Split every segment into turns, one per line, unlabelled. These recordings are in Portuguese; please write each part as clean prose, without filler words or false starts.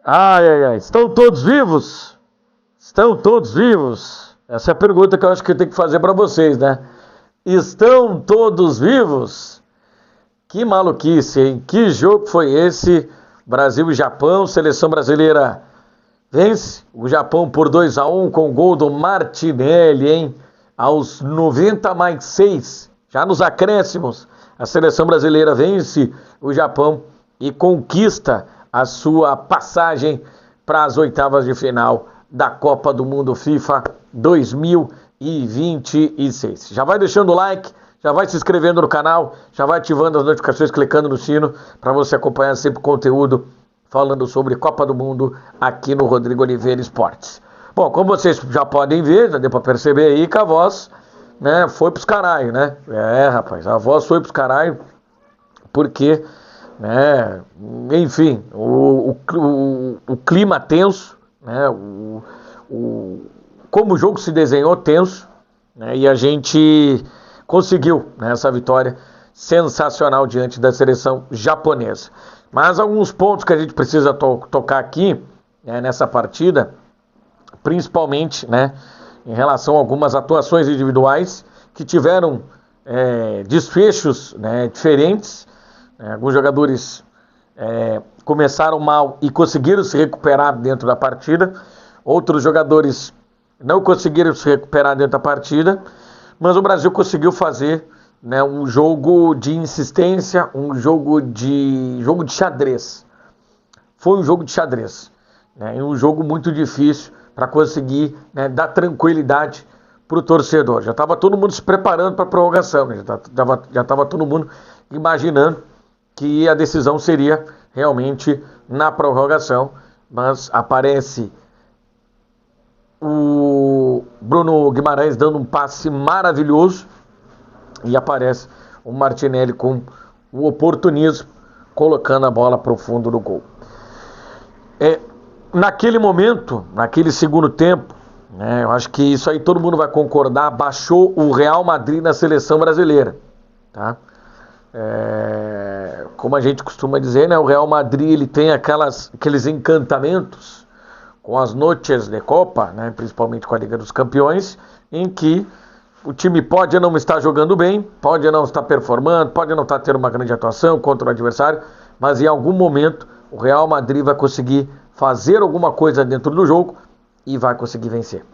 Ai, ai, ai. Estão todos vivos? Estão todos vivos? Essa é a pergunta que eu acho que eu tenho que fazer para vocês, né? Estão todos vivos? Que maluquice, hein? Que jogo foi esse? Brasil e Japão, seleção brasileira vence o Japão por 2-1 com o gol do Martinelli, hein? Aos 90 mais 6, já nos acréscimos, a seleção brasileira vence o Japão e conquista a sua passagem para as oitavas de final da Copa do Mundo FIFA 2026. Já vai deixando o like, já vai se inscrevendo no canal, já vai ativando as notificações, clicando no sino para você acompanhar sempre o conteúdo falando sobre Copa do Mundo aqui no Rodrigo Oliveira Esportes. Bom, como vocês já podem ver, já deu para perceber aí que a voz, né, foi pros caralho, né? Rapaz, a voz foi pros caralho porque, né, enfim, o clima tenso, né, como o jogo se desenhou tenso, né, e a gente conseguiu, né, essa vitória sensacional diante da seleção japonesa. Mas alguns pontos que a gente precisa tocar aqui, né, nessa partida, principalmente, né, em relação a algumas atuações individuais que tiveram desfechos, né, diferentes. Alguns jogadores começaram mal e conseguiram se recuperar dentro da partida. Outros jogadores não conseguiram se recuperar dentro da partida. Mas o Brasil conseguiu fazer, né, um jogo de insistência, um jogo de xadrez. Foi um jogo de xadrez, né, e um jogo muito difícil para conseguir, né, dar tranquilidade para o torcedor. Já estava todo mundo se preparando para a prorrogação, né? Já estava todo mundo imaginando que a decisão seria realmente na prorrogação, mas aparece o Bruno Guimarães dando um passe maravilhoso e aparece o Martinelli com o oportunismo, colocando a bola para o fundo do gol. Naquele momento, naquele segundo tempo, né, eu acho que isso aí todo mundo vai concordar, baixou o Real Madrid na seleção brasileira, tá? Como a gente costuma dizer, né, o Real Madrid ele tem aqueles encantamentos com as noites de Copa, né, principalmente com a Liga dos Campeões, em que o time pode não estar jogando bem, pode não estar performando, pode não estar tendo uma grande atuação contra o adversário, mas em algum momento o Real Madrid vai conseguir fazer alguma coisa dentro do jogo e vai conseguir vencer.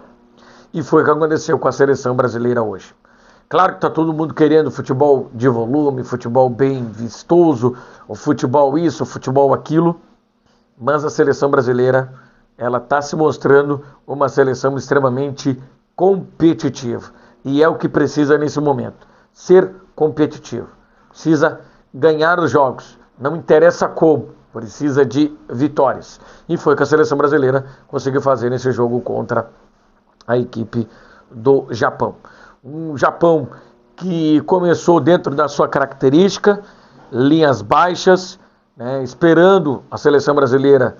E foi o que aconteceu com a seleção brasileira hoje. Claro que está todo mundo querendo futebol de volume, futebol bem vistoso, o futebol isso, o futebol aquilo, mas a seleção brasileira ela está se mostrando uma seleção extremamente competitiva. E é o que precisa nesse momento. Ser competitivo. Precisa ganhar os jogos. Não interessa como. Precisa de vitórias. E foi o que a seleção brasileira conseguiu fazer nesse jogo contra a equipe do Japão. Um Japão que começou dentro da sua característica, linhas baixas, né, esperando a seleção brasileira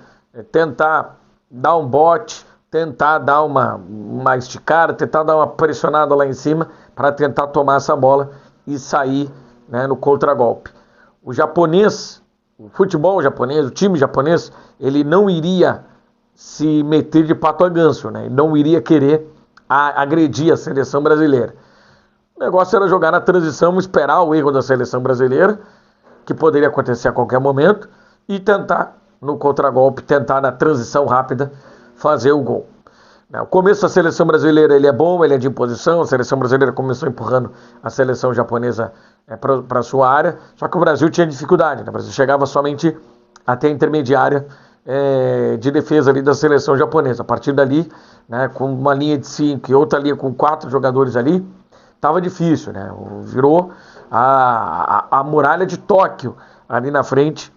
tentar dar um bote, tentar dar uma esticada, tentar dar uma pressionada lá em cima para tentar tomar essa bola e sair, né, no contragolpe. O japonês, o futebol japonês, o time japonês, ele não iria se meter de pato a ganso, né? Ele não iria querer agredir a seleção brasileira. O negócio era jogar na transição, esperar o erro da seleção brasileira, que poderia acontecer a qualquer momento, e tentar, no contragolpe, tentar na transição rápida, fazer o gol. O começo da seleção brasileira ele é bom, ele é de imposição, a seleção brasileira começou empurrando a seleção japonesa para a sua área, só que o Brasil tinha dificuldade, né? O Brasil chegava somente até a intermediária de defesa ali da seleção japonesa. A partir dali, né, com uma linha de 5 e outra linha com 4 jogadores ali, estava difícil, né? Virou a muralha de Tóquio ali na frente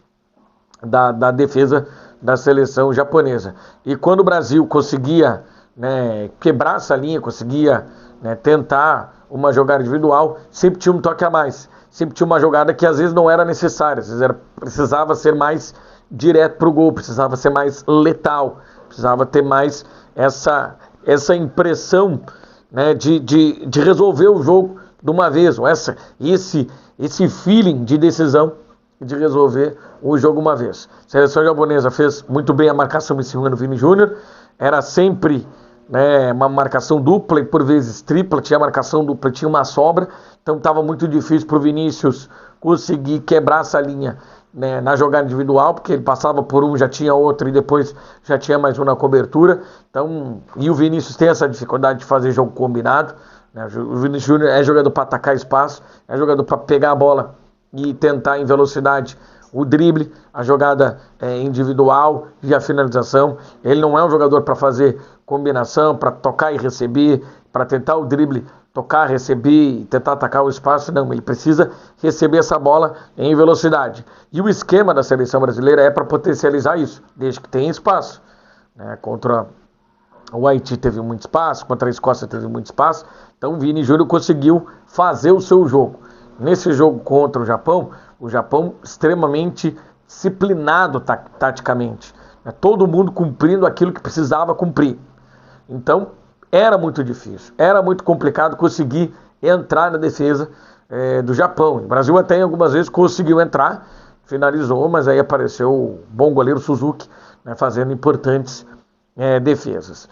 da defesa da seleção japonesa. E quando o Brasil conseguia, né, quebrar essa linha, conseguia, né, tentar uma jogada individual, sempre tinha um toque a mais, sempre tinha uma jogada que às vezes não era necessária, às vezes precisava ser mais direto para o gol, precisava ser mais letal, precisava ter mais essa impressão, né, de resolver o jogo de uma vez, esse feeling de decisão e de resolver o jogo uma vez. A seleção japonesa fez muito bem a marcação em cima do Vini Júnior, era sempre, né, uma marcação dupla e por vezes tripla, tinha marcação dupla, tinha uma sobra, então estava muito difícil para o Vinícius conseguir quebrar essa linha, né, na jogada individual, porque ele passava por um, já tinha outro e depois já tinha mais um na cobertura. Então, e o Vinícius tem essa dificuldade de fazer jogo combinado, né? O Vinícius Júnior é jogador para atacar espaço, é jogador para pegar a bola e tentar em velocidade o drible, a jogada individual e a finalização. Ele não é um jogador para fazer combinação, para tocar e receber, para tentar o drible, tocar, receber e tentar atacar o espaço. Não, ele precisa receber essa bola em velocidade. E o esquema da seleção brasileira é para potencializar isso, desde que tenha espaço, né? Contra o Haiti teve muito espaço, contra a Escócia teve muito espaço, então o Vini Júnior conseguiu fazer o seu jogo. Nesse jogo contra o Japão extremamente disciplinado taticamente, né? Todo mundo cumprindo aquilo que precisava cumprir. Então, era muito difícil, era muito complicado conseguir entrar na defesa do Japão. O Brasil até algumas vezes conseguiu entrar, finalizou, mas aí apareceu o bom goleiro Suzuki, né, fazendo importantes defesas.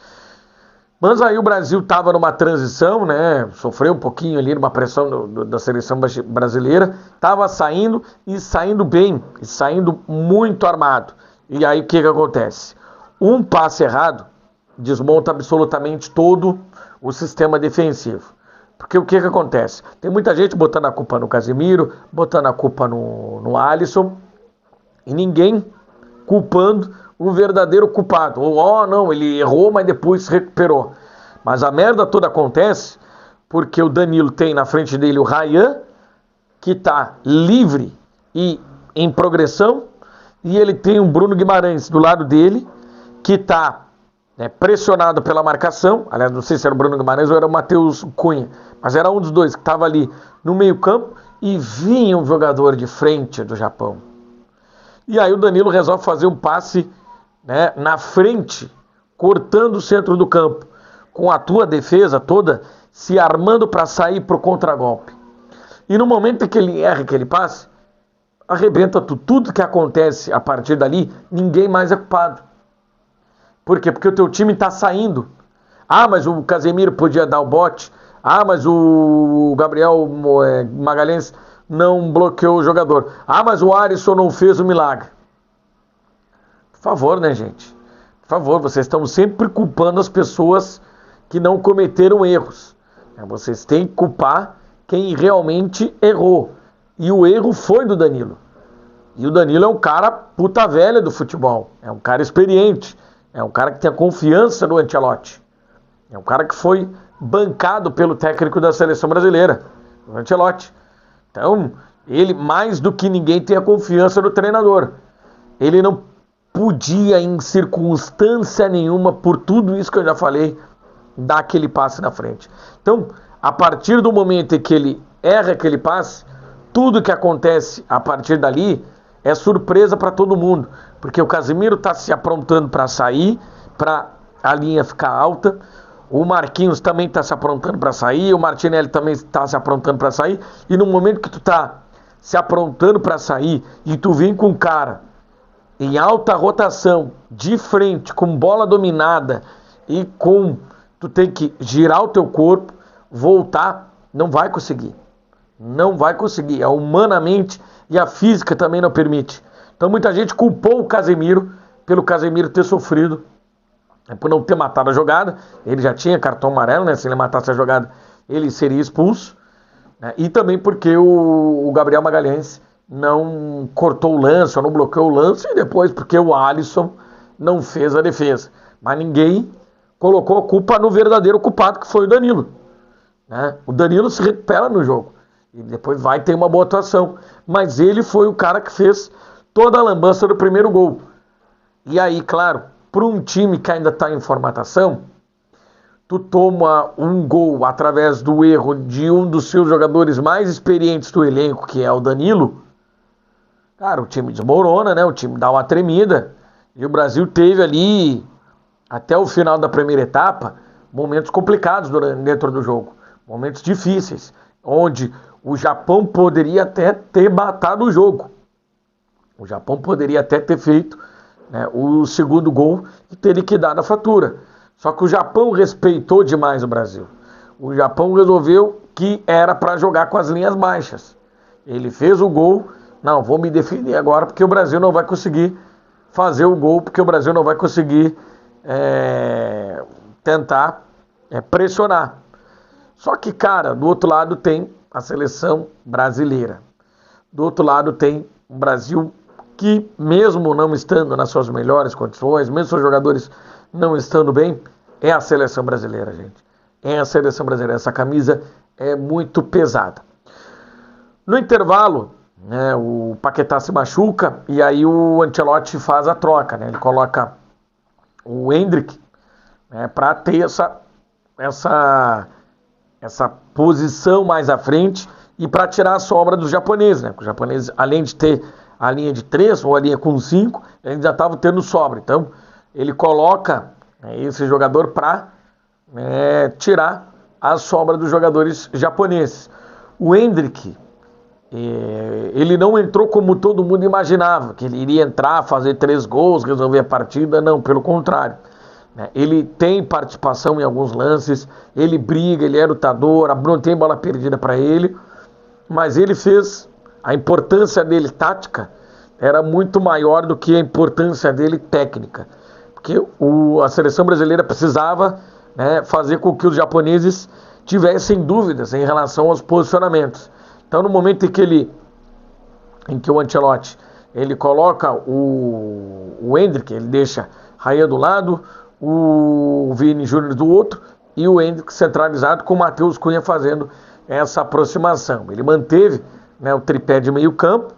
Mas aí o Brasil estava numa transição, né, sofreu um pouquinho ali numa pressão da seleção brasileira, estava saindo e saindo bem, e saindo muito armado. E aí o que acontece? Um passe errado desmonta absolutamente todo o sistema defensivo. Porque o que acontece? Tem muita gente botando a culpa no Casemiro, botando a culpa no Alisson, e ninguém culpando o verdadeiro culpado. Ou, não, ele errou, mas depois se recuperou. Mas a merda toda acontece porque o Danilo tem na frente dele o Ryan, que está livre e em progressão, e ele tem o Bruno Guimarães do lado dele, que está pressionado pela marcação. Aliás, não sei se era o Bruno Guimarães ou era o Matheus Cunha, mas era um dos dois que estava ali no meio campo, e vinha um jogador de frente do Japão. E aí o Danilo resolve fazer um passe, né, na frente, cortando o centro do campo, com a tua defesa toda se armando para sair para o contragolpe. E no momento em que ele erra aquele passe, arrebenta tudo que acontece a partir dali, ninguém mais é culpado. Por quê? Porque o teu time está saindo. Ah, mas o Casemiro podia dar o bote. Ah, mas o Gabriel Magalhães não bloqueou o jogador. Ah, mas o Alisson não fez o milagre. Por favor, né, gente? Por favor, vocês estão sempre culpando as pessoas que não cometeram erros. Vocês têm que culpar quem realmente errou. E o erro foi do Danilo. E o Danilo é um cara puta velha do futebol. É um cara experiente. É um cara que tem a confiança do Ancelotti. É um cara que foi bancado pelo técnico da seleção brasileira, o Ancelotti. Então, ele mais do que ninguém tem a confiança do treinador. Ele não podia, em circunstância nenhuma, por tudo isso que eu já falei, dar aquele passe na frente. Então, a partir do momento em que ele erra aquele passe, tudo que acontece a partir dali é surpresa para todo mundo, porque o Casemiro está se aprontando para sair, para a linha ficar alta, o Marquinhos também está se aprontando para sair, o Martinelli também está se aprontando para sair, e no momento que tu está se aprontando para sair e tu vem com um cara em alta rotação, de frente, com bola dominada e tu tem que girar o teu corpo, voltar, não vai conseguir. Não vai conseguir. Humanamente e a física também não permite. Então muita gente culpou o Casemiro pelo Casemiro ter sofrido, por não ter matado a jogada. Ele já tinha cartão amarelo, né? Se ele matasse a jogada, ele seria expulso. Né? E também porque o Gabriel Magalhães não cortou o lance, ou não bloqueou o lance, e depois porque o Alisson não fez a defesa. Mas ninguém colocou a culpa no verdadeiro culpado, que foi o Danilo. Né? O Danilo se recupera no jogo. E depois vai ter uma boa atuação. Mas ele foi o cara que fez toda a lambança do primeiro gol. E aí, claro, para um time que ainda está em formatação, tu toma um gol através do erro de um dos seus jogadores mais experientes do elenco, que é o Danilo. Cara, o time desmorona, né? O time dá uma tremida. E o Brasil teve ali, até o final da primeira etapa, momentos complicados dentro do jogo. Momentos difíceis, onde o Japão poderia até ter matado o jogo. O Japão poderia até ter feito, né, o segundo gol e ter liquidado a fatura. Só que o Japão respeitou demais o Brasil. O Japão resolveu que era para jogar com as linhas baixas. Ele fez o gol. Não, vou me defender agora porque o Brasil não vai conseguir fazer o gol, porque o Brasil não vai conseguir tentar pressionar. Só que, cara, do outro lado tem a seleção brasileira. Do outro lado tem o Brasil que, mesmo não estando nas suas melhores condições, mesmo seus jogadores não estando bem, é a seleção brasileira, gente. É a seleção brasileira. Essa camisa é muito pesada. No intervalo, né, o Paquetá se machuca e aí o Ancelotti faz a troca, né? Ele coloca o Endrick, né, para ter essa posição mais à frente e para tirar a sobra dos japoneses, né? Os japoneses, além de ter a linha de 3 ou a linha com 5, eles já estavam tendo sobra. Então, ele coloca, né, esse jogador para tirar a sobra dos jogadores japoneses. O Endrick, ele não entrou como todo mundo imaginava, que ele iria entrar, fazer 3 gols, resolver a partida. Não, pelo contrário. Ele tem participação em alguns lances, ele briga, ele é lutador, não tem bola perdida para ele, mas ele fez, a importância dele tática era muito maior do que a importância dele técnica, porque a seleção brasileira precisava, né, fazer com que os japoneses tivessem dúvidas em relação aos posicionamentos. Então, no momento em que o Ancelotti ele coloca o Endrick, ele deixa Raia do lado, o Vini Júnior do outro e o Endrick centralizado, com o Matheus Cunha fazendo essa aproximação. Ele manteve, né, o tripé de meio campo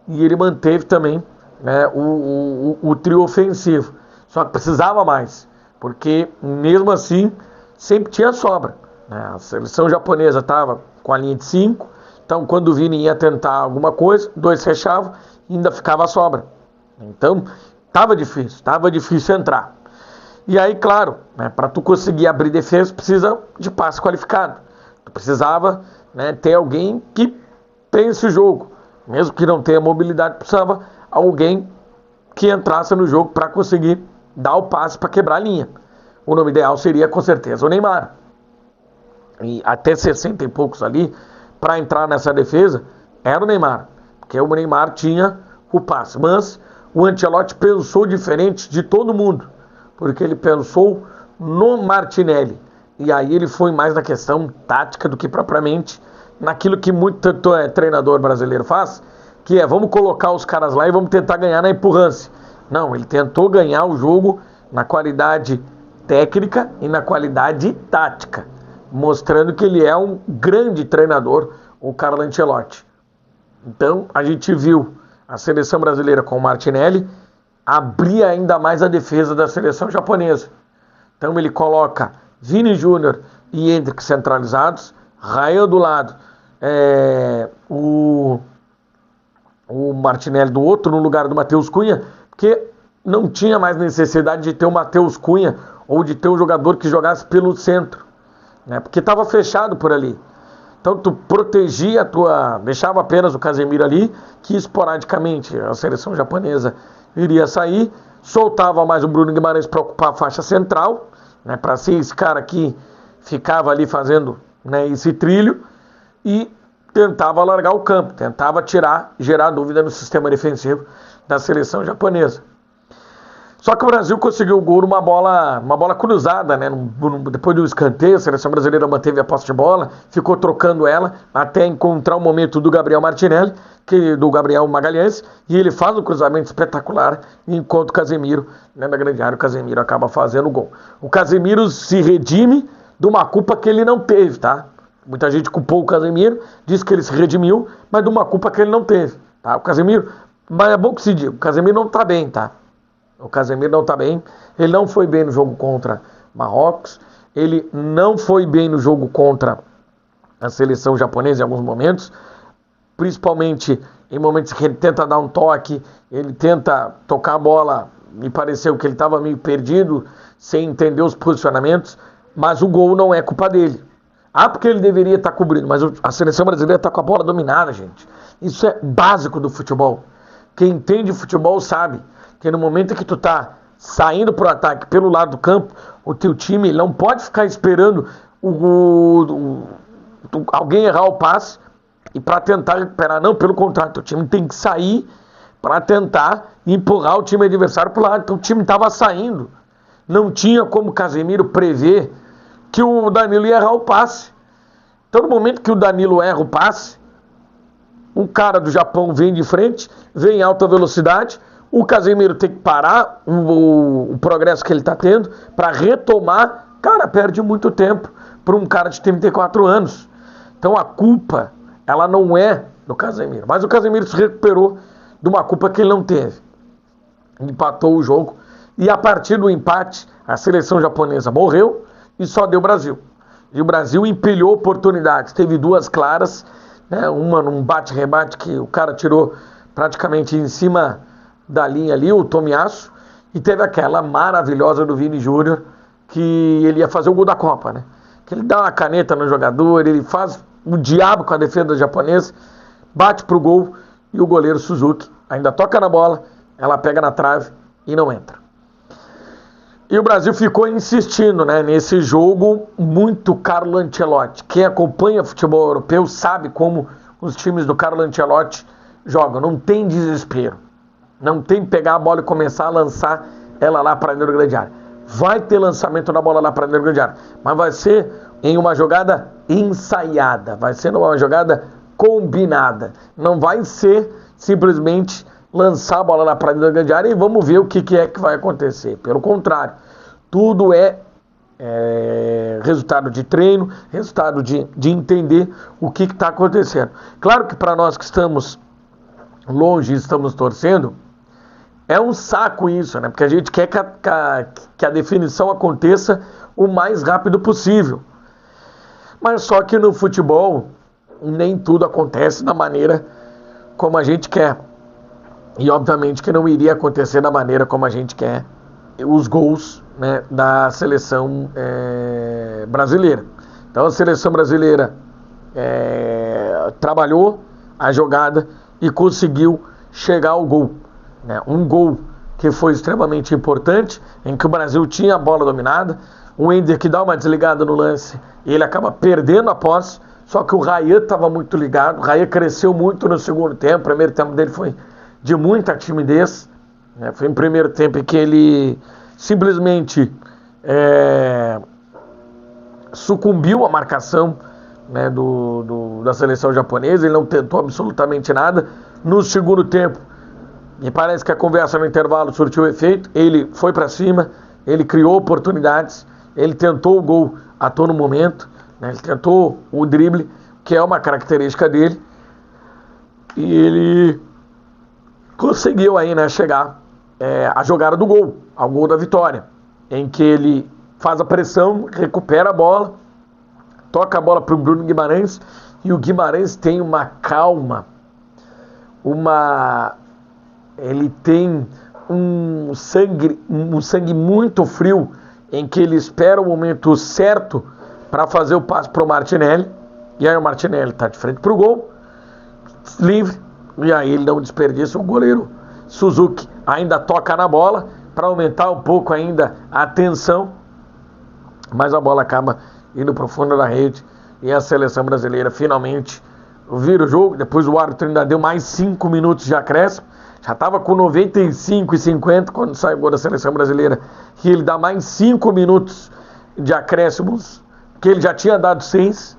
e ele manteve também, né, o trio ofensivo. Só que precisava mais, porque mesmo assim sempre tinha sobra, né? A seleção japonesa estava com a linha de 5, então quando o Vini ia tentar alguma coisa, 2 fechavam e ainda ficava a sobra. Então estava difícil entrar. E aí, claro, né, para tu conseguir abrir defesa, precisa de passe qualificado. Tu precisava, né, ter alguém que pense o jogo. Mesmo que não tenha mobilidade, precisava alguém que entrasse no jogo para conseguir dar o passe para quebrar a linha. O nome ideal seria, com certeza, o Neymar. E até 60 e poucos ali, para entrar nessa defesa, era o Neymar. Porque o Neymar tinha o passe. Mas o Ancelotti pensou diferente de todo mundo, porque ele pensou no Martinelli. E aí ele foi mais na questão tática do que propriamente naquilo que muito treinador brasileiro faz, que é: vamos colocar os caras lá e vamos tentar ganhar na empurrância. Não, ele tentou ganhar o jogo na qualidade técnica e na qualidade tática, mostrando que ele é um grande treinador, o Carlo Ancelotti. Então, a gente viu a seleção brasileira com o Martinelli abrir ainda mais a defesa da seleção japonesa. Então, ele coloca Vini Júnior e Endrick centralizados, Raia do lado, o Martinelli do outro, no lugar do Matheus Cunha, porque não tinha mais necessidade de ter o Matheus Cunha ou de ter um jogador que jogasse pelo centro, né? Porque estava fechado por ali. Então tu protegia deixava apenas o Casemiro ali, que esporadicamente a seleção japonesa iria sair, soltava mais o Bruno Guimarães para ocupar a faixa central, né, para ser esse cara que ficava ali fazendo, né, esse trilho, e tentava alargar o campo, tentava gerar dúvida no sistema defensivo da seleção japonesa. Só que o Brasil conseguiu o gol numa bola cruzada, né? Depois do escanteio, a seleção brasileira manteve a posse de bola, ficou trocando ela até encontrar o momento do Gabriel Martinelli, do Gabriel Magalhães, e ele faz um cruzamento espetacular, enquanto o Casemiro, né, na grande área, o Casemiro acaba fazendo o gol. O Casemiro se redime de uma culpa que ele não teve, tá? Muita gente culpou o Casemiro, disse que ele se redimiu, mas de uma culpa que ele não teve, tá? O Casemiro, mas é bom que se diga, o Casemiro não tá bem, tá? O Casemiro não está bem, ele não foi bem no jogo contra Marrocos, ele não foi bem no jogo contra a seleção japonesa em alguns momentos, principalmente em momentos que ele tenta dar um toque, ele tenta tocar a bola, me pareceu que ele estava meio perdido, sem entender os posicionamentos, mas o gol não é culpa dele. Porque ele deveria estar cobrindo, mas a seleção brasileira está com a bola dominada, gente. Isso é básico do futebol. Quem entende futebol sabe que no momento que tu tá saindo pro ataque pelo lado do campo, o teu time não pode ficar esperando alguém errar o passe e para tentar recuperar. Não, pelo contrário, o time tem que sair para tentar empurrar o time adversário pro lado. Então o time estava saindo. Não tinha como o Casemiro prever que o Danilo ia errar o passe. Então no momento que o Danilo erra o passe, um cara do Japão vem de frente, vem em alta velocidade, o Casemiro tem que parar o progresso que ele está tendo para retomar. Cara, perde muito tempo para um cara de 34 anos. Então a culpa, ela não é do Casemiro. Mas o Casemiro se recuperou de uma culpa que ele não teve. Empatou o jogo e a partir do empate, a seleção japonesa morreu e só deu Brasil. E o Brasil empilhou oportunidades. Teve duas claras, né? Uma num bate-rebate que o cara tirou praticamente em cima da linha ali, o Tomiyasu, e teve aquela maravilhosa do Vini Júnior, que ele ia fazer o gol da Copa, né? Que ele dá uma caneta no jogador, ele faz o diabo com a defesa japonesa, bate pro gol e o goleiro Suzuki ainda toca na bola, ela pega na trave e não entra. E o Brasil ficou insistindo, né, nesse jogo muito Carlo Ancelotti. Quem acompanha futebol europeu sabe como os times do Carlo Ancelotti jogam. Não tem desespero. Não tem pegar a bola e começar a lançar ela lá para dentro da grande área. Vai ter lançamento da bola lá para dentro da grande área, mas vai ser em uma jogada ensaiada. Vai ser numa jogada combinada. Não vai ser simplesmente lançar a bola lá para dentro da grande área e vamos ver o que é que vai acontecer. Pelo contrário, tudo é resultado de treino, resultado de entender o que está acontecendo. Claro que para nós que estamos longe e estamos torcendo, é um saco isso, né? Porque a gente quer que a definição aconteça o mais rápido possível. Mas só que no futebol, nem tudo acontece da maneira como a gente quer. E obviamente que não iria acontecer da maneira como a gente quer os gols, né, da seleção brasileira. Então a seleção brasileira trabalhou a jogada e conseguiu chegar ao gol, né? Um gol que foi extremamente importante, em que o Brasil tinha a bola dominada, o Ender que dá uma desligada no lance, ele acaba perdendo a posse, só que o Rayan estava muito ligado, o Rayan cresceu muito no segundo tempo, o primeiro tempo dele foi de muita timidez, né? Foi em primeiro tempo em que ele simplesmente sucumbiu à marcação, né, da seleção japonesa, ele não tentou absolutamente nada. No segundo tempo, me parece que a conversa no intervalo surtiu efeito, ele foi para cima, ele criou oportunidades, ele tentou o gol a todo momento, né, ele tentou o drible, que é uma característica dele, e ele conseguiu aí, né, chegar a jogada do gol, ao gol da vitória, em que ele faz a pressão, recupera a bola, toca a bola para o Bruno Guimarães, e o Guimarães tem uma calma, ele tem um sangue muito frio, em que ele espera o momento certo para fazer o passe para o Martinelli, e aí o Martinelli está de frente para o gol, livre, e aí ele não desperdiça, o goleiro Suzuki ainda toca na bola para aumentar um pouco ainda a tensão, mas a bola acaba indo para o fundo da rede e a seleção brasileira finalmente vira o jogo. Depois o árbitro ainda deu mais 5 minutos de acréscimo, já estava com 95 e 50 quando sai o gol da seleção brasileira, e ele dá mais 5 minutos de acréscimos, que ele já tinha dado 6,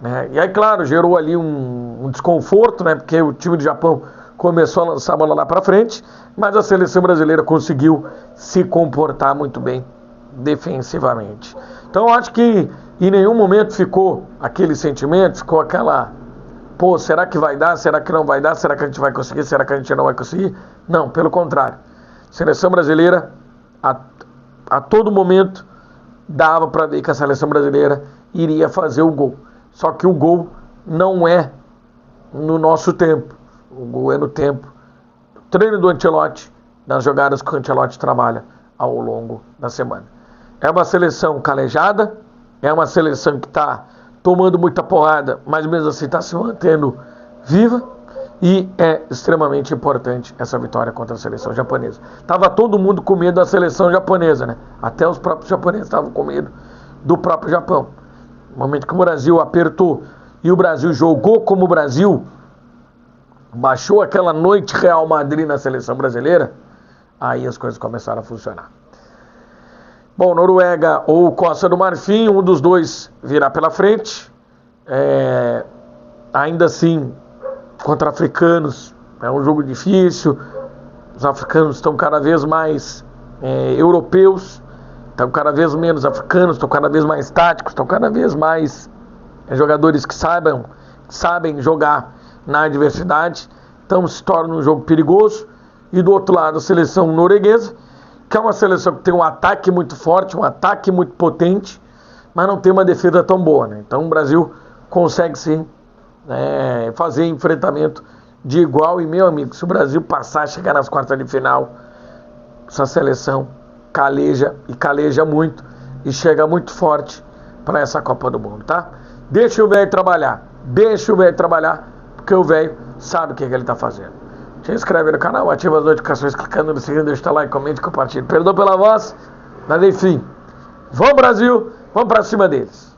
né? E aí, claro, gerou ali um desconforto, né? Porque o time do Japão começou a lançar a bola lá para frente, mas a seleção brasileira conseguiu se comportar muito bem defensivamente. Então eu acho que em nenhum momento ficou aquele sentimento, ficou aquela, pô, será que vai dar, será que não vai dar, será que a gente vai conseguir, será que a gente não vai conseguir? Não, pelo contrário. A seleção brasileira a todo momento dava para ver que a seleção brasileira iria fazer o gol. Só que o gol não é no nosso tempo. O gol é no tempo do treino do Ancelotti, das jogadas que o Ancelotti trabalha ao longo da semana. É uma seleção calejada, é uma seleção que está tomando muita porrada, mas mesmo assim está se mantendo viva. E é extremamente importante essa vitória contra a seleção japonesa. Tava todo mundo com medo da seleção japonesa, né? Até os próprios japoneses estavam com medo do próprio Japão. No momento que o Brasil apertou e o Brasil jogou como o Brasil, baixou aquela noite Real Madrid na seleção brasileira, aí as coisas começaram a funcionar. Bom, Noruega ou Costa do Marfim, um dos dois virá pela frente. Ainda assim, contra africanos, é um jogo difícil. Os africanos estão cada vez mais europeus, estão cada vez menos africanos, estão cada vez mais táticos, estão cada vez mais jogadores que sabem jogar na adversidade. Então se torna um jogo perigoso. E do outro lado, a seleção norueguesa, que é uma seleção que tem um ataque muito forte, um ataque muito potente, mas não tem uma defesa tão boa, né? Então o Brasil consegue sim fazer enfrentamento de igual. E, meu amigo, se o Brasil passar, chegar nas quartas de final, essa seleção caleja muito e chega muito forte para essa Copa do Mundo, tá? Deixa o velho trabalhar, porque o velho sabe o que ele está fazendo. Se inscreve no canal, ativa as notificações clicando no sininho, deixa o like, comente, compartilhe. Perdoa pela voz, mas enfim, vamos Brasil, vamos para cima deles.